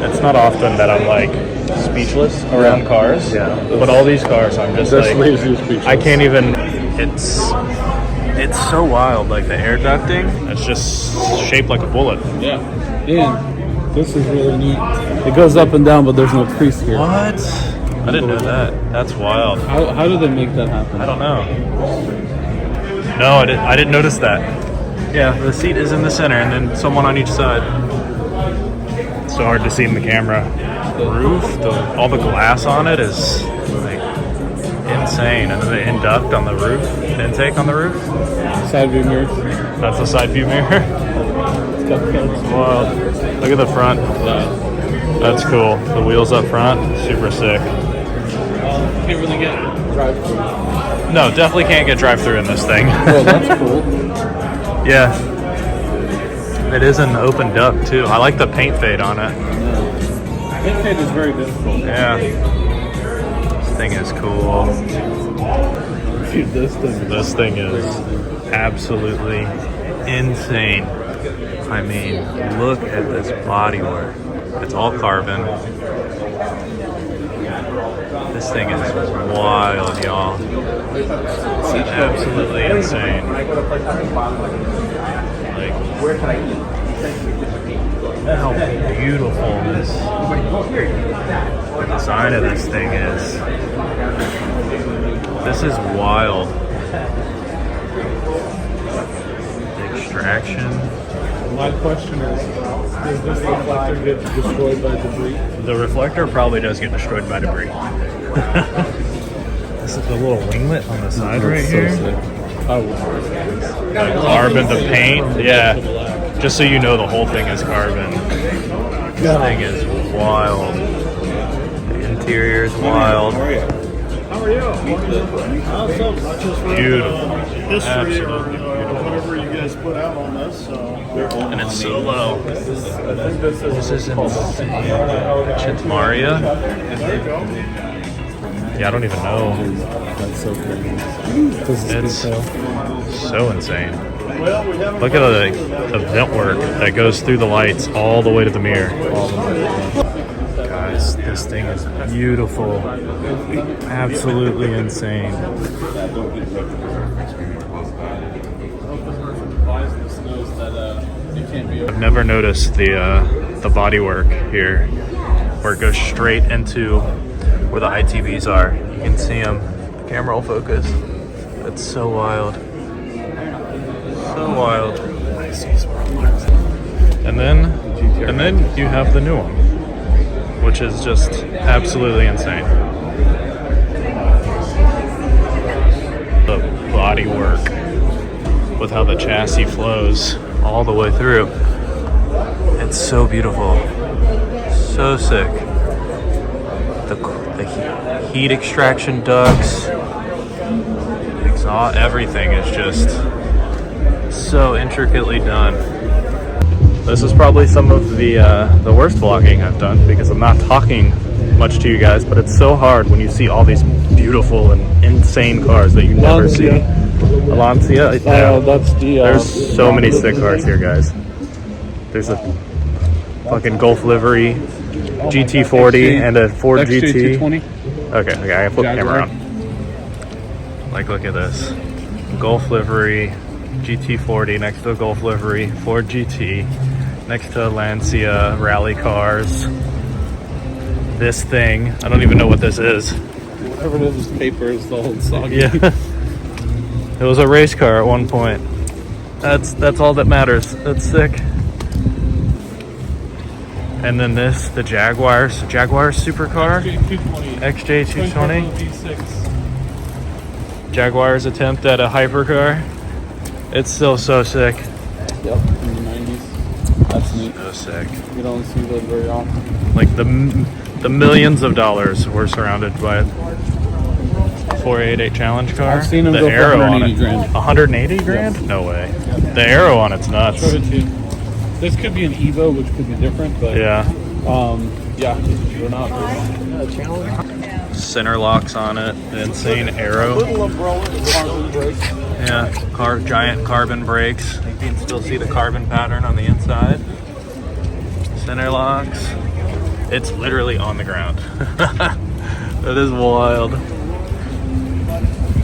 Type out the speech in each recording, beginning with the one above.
it's not often that I'm like speechless around cars. Yeah. But all these cars, I'm just This like, leaves you speechless. I can't even. It's so wild. Like the air ducting, it's just shaped like a bullet. Yeah. And this is really neat. It goes up and down, but there's no crease here. What? I didn't know that. That's wild. How did they make that happen? I don't know. No, I didn't notice that. Yeah, the seat is in the center, and then someone on each side. It's so hard to see in the camera. The roof, all the glass on it is like insane, and then the induct on the roof, intake on the roof. Side view mirrors. That's the side view mirror. It's got fence. Wow. Look at the front. Yeah. That's cool. The wheels up front, super sick. Can't really get drive-through. No, definitely can't get drive-through in this thing. Well, that's cool. Yeah. It is an open duct too. I like the paint fade on it. Yeah. Paint fade is very difficult. Yeah. This thing is cool. Dude, This thing is absolutely insane. I mean, look at this bodywork. It's all carbon. This thing is wild, y'all. It's absolutely insane. Like, how beautiful the design of this thing is. This is wild. The extraction. My question is, does this reflector get destroyed by debris? The reflector probably does get destroyed by debris. This is the little winglet on the side right here. The carbon, the paint, yeah. Just so you know, the whole thing is carbon. This thing is wild. The interior is wild. How are you? Awesome. Beautiful. History or Absolutely beautiful. whatever you guys put out on this. So. And it's so low. This is insane. Chintmaria? There you go. Yeah, I don't even know. That's so crazy. It's so insane. Well, we have Look at the vent work that goes through the lights all the way to the mirror. Guys, this thing is beautiful. Absolutely insane. I've never noticed the body work here, where it goes straight into where the ITVs are. You can see them. The camera will focus. It's so wild. So wild. And then you have the new one, which is just absolutely insane. The body work with how the chassis flows all the way through. It's so beautiful. So sick. The heat extraction ducts, exhaust, everything is just so intricately done. This is probably some of the worst vlogging I've done because I'm not talking much to you guys, but it's so hard when you see all these beautiful and insane cars that you never see. Lancia. Yeah. That's the. There's so many sick cars here, guys. There's a fucking Golf livery, GT40, and a Ford GT. Okay, I gotta flip the camera around. Like, look at this. Golf livery, GT40 next to a Golf livery, Ford GT next to Lancia rally cars. This thing, I don't even know what this is. Whatever it is paper is the whole soggy. Yeah. It was a race car at one point. That's all that matters. That's sick. And then this, the Jaguar supercar, XJ220. Jaguar's attempt at a hypercar. It's still so sick. Yep, in the 90s. That's neat. So sick. You don't see that very often. Like the millions of dollars we're surrounded by. 488 challenge car. I've seen them the go for arrow 180 on it. grand. 180 grand? Yes. No way. The arrow on it's nuts. Show it to you. This could be an Evo, which could be different, but Yeah. yeah, we're not. Challenge. Center locks on it. The insane arrow. little umbrella, carbon brakes. Yeah, giant carbon brakes. You can still see the carbon pattern on the inside. Center locks. It's literally on the ground. That is wild.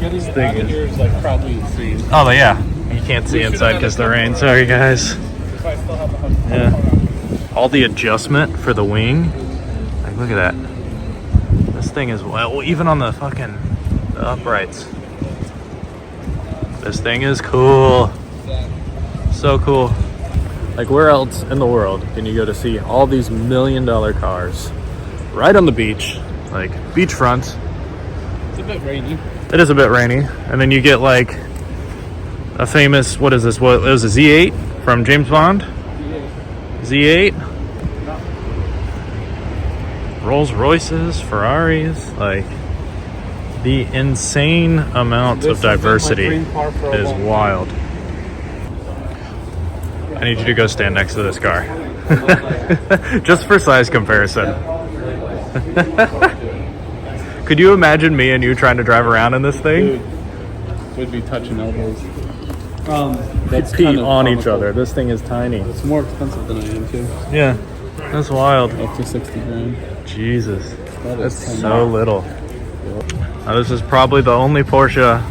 Getting out of here is like probably insane. Oh, but yeah. You can't see inside because the rain. Sorry, guys. If I still have a Yeah. All the adjustment for the wing. Like, look at that. This thing is, well, even on the fucking uprights. This thing is cool. So cool. Like, where else in the world can you go to see all these $1 million cars right on the beach? Like, beachfront. It's a bit rainy. It is a bit rainy. And then you get like a famous, what is this? What, it was a Z8 from James Bond? Z8. Rolls Royces, Ferraris, like the insane amount of diversity is wild. I need you to go stand next to this car. Just for size comparison. Could you imagine me and you trying to drive around in this thing? Dude, we'd be touching elbows. We'd pee on each other. This thing is tiny. It's more expensive than I am too. Yeah, that's wild. Up to 60 grand. Jesus, that's That's so little. Now, this is probably the only Porsche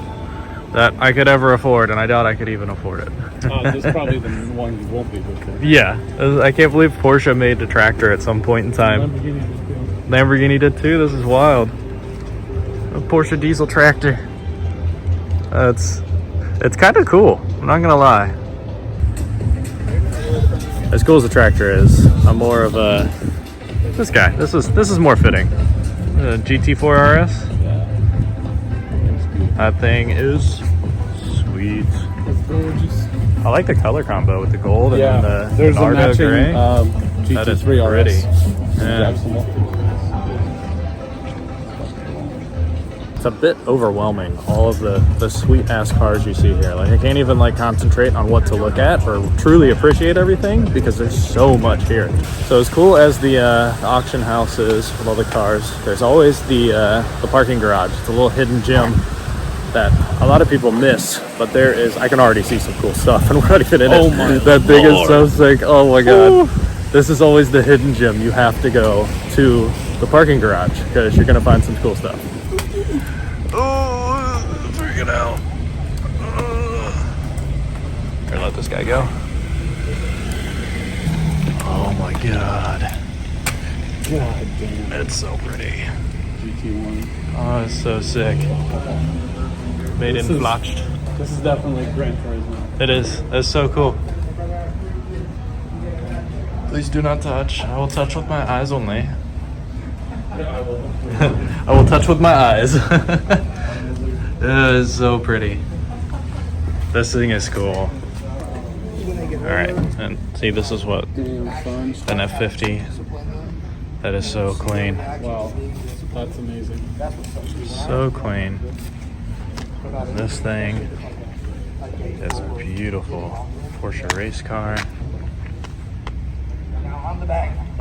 that I could ever afford, and I doubt I could even afford it. This is probably the one you won't be able to. Yeah, I can't believe Porsche made the tractor at some point in time. Lamborghini did too. This is wild. A Porsche diesel tractor. It's kind of cool. I'm not gonna lie. As cool as the tractor is, I'm more of a this guy. This is more fitting. GT4 RS. That thing is sweet. It's gorgeous. I like the color combo with the gold and Yeah, then the there's a Nardo matching gray. GT3 That is RS. pretty. Yeah. Absolutely. It's a bit overwhelming, all of the sweet ass cars you see here. Like, I can't even like concentrate on what to look at or truly appreciate everything because there's so much here. So as cool as the auction house is with all the cars, there's always the parking garage. It's a little hidden gem that a lot of people miss, but there is, I can already see some cool stuff and we're not even in it. Oh my That thing is so Lord. sick. Oh my God. This is always the hidden gem. You have to go to the parking garage because you're gonna find some cool stuff. Oh, freaking out. Here, let this guy go. Oh my God. God damn. It's so pretty. GT1. Oh, it's so sick. Made in Flatched. This is definitely Gran Turismo. It is. It's so cool. Please do not touch. I will touch with my eyes only. I will touch with my eyes. It is so pretty. This thing is cool. Alright, and see, this is what Damn fun. an F50. That is so clean. Wow, that's amazing. So clean. This thing is beautiful. Porsche race car.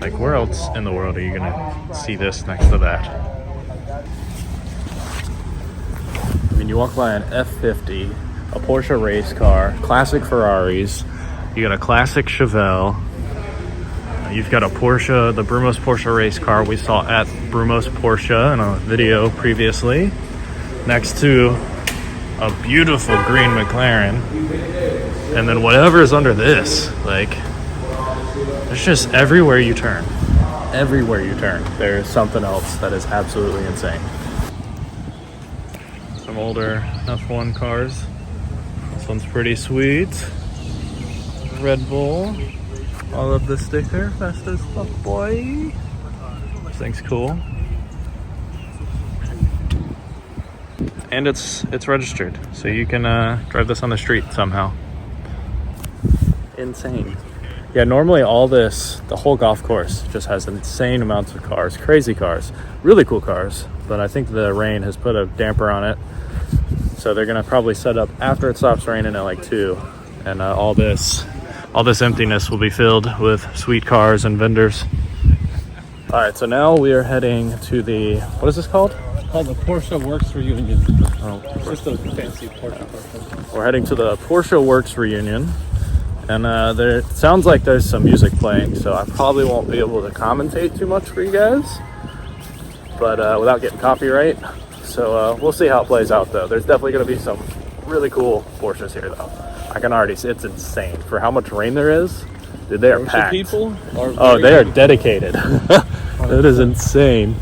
Like, where else in the world are you gonna see this next to that? I mean, you walk by an F50, a Porsche race car, classic Ferraris, you got a classic Chevelle, you've got a Porsche, the Brumos Porsche race car we saw at Brumos Porsche in a video previously, next to a beautiful green McLaren, and then whatever is under this, like, it's just everywhere you turn. Everywhere you turn, there's something else that is absolutely insane. Some older F1 cars. This one's pretty sweet. Red Bull. I love the sticker. Fastest fuck boy. This thing's cool. And it's registered, so you can drive this on the street somehow. Insane. Yeah, normally all this, the whole golf course just has insane amounts of cars, crazy cars, really cool cars, but I think the rain has put a damper on it. So they're gonna probably set up after it stops raining at like 2, and all this emptiness will be filled with sweet cars and vendors. All right, so now we are heading to the, what is this called? It's called the Porsche Works Reunion. Oh, It's just a fancy Porsche. we're heading to the Porsche Works reunion. And there sounds like there's some music playing, so I probably won't be able to commentate too much for you guys, but without getting copyright. So we'll see how it plays out, though. There's definitely going to be some really cool Porsches here, though. I can already see it's insane for how much rain there is. Dude, they are packed. People are Oh, they are dedicated. That is insane.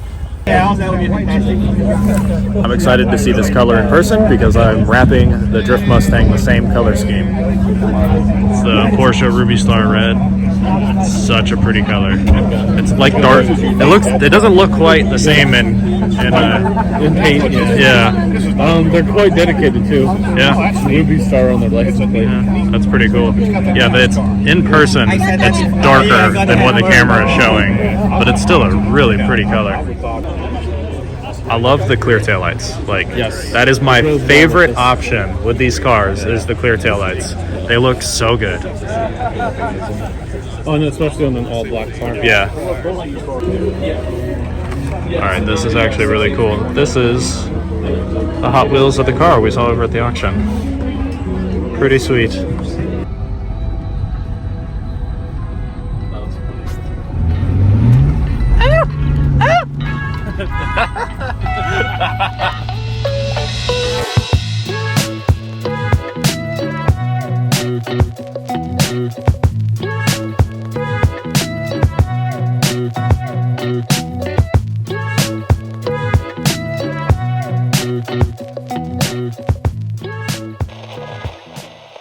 I'm excited to see this color in person because I'm wrapping the Drift Mustang the same color scheme. It's the Porsche Ruby Star Red. It's such a pretty color. It's like dark. It doesn't look quite the same in paint. yeah. They're quite dedicated too. Yeah. Ruby Star on their license plate. Yeah, that's pretty cool. Yeah, but it's in person. It's darker than what the camera is showing, but it's still a really pretty color. I love the clear taillights. Like, Yes. that is my favorite option with these cars is the clear taillights. They look so good. Oh, and especially on an all black car. Yeah. All right, this is actually really cool. This is the Hot Wheels of the car we saw over at the auction. Pretty sweet.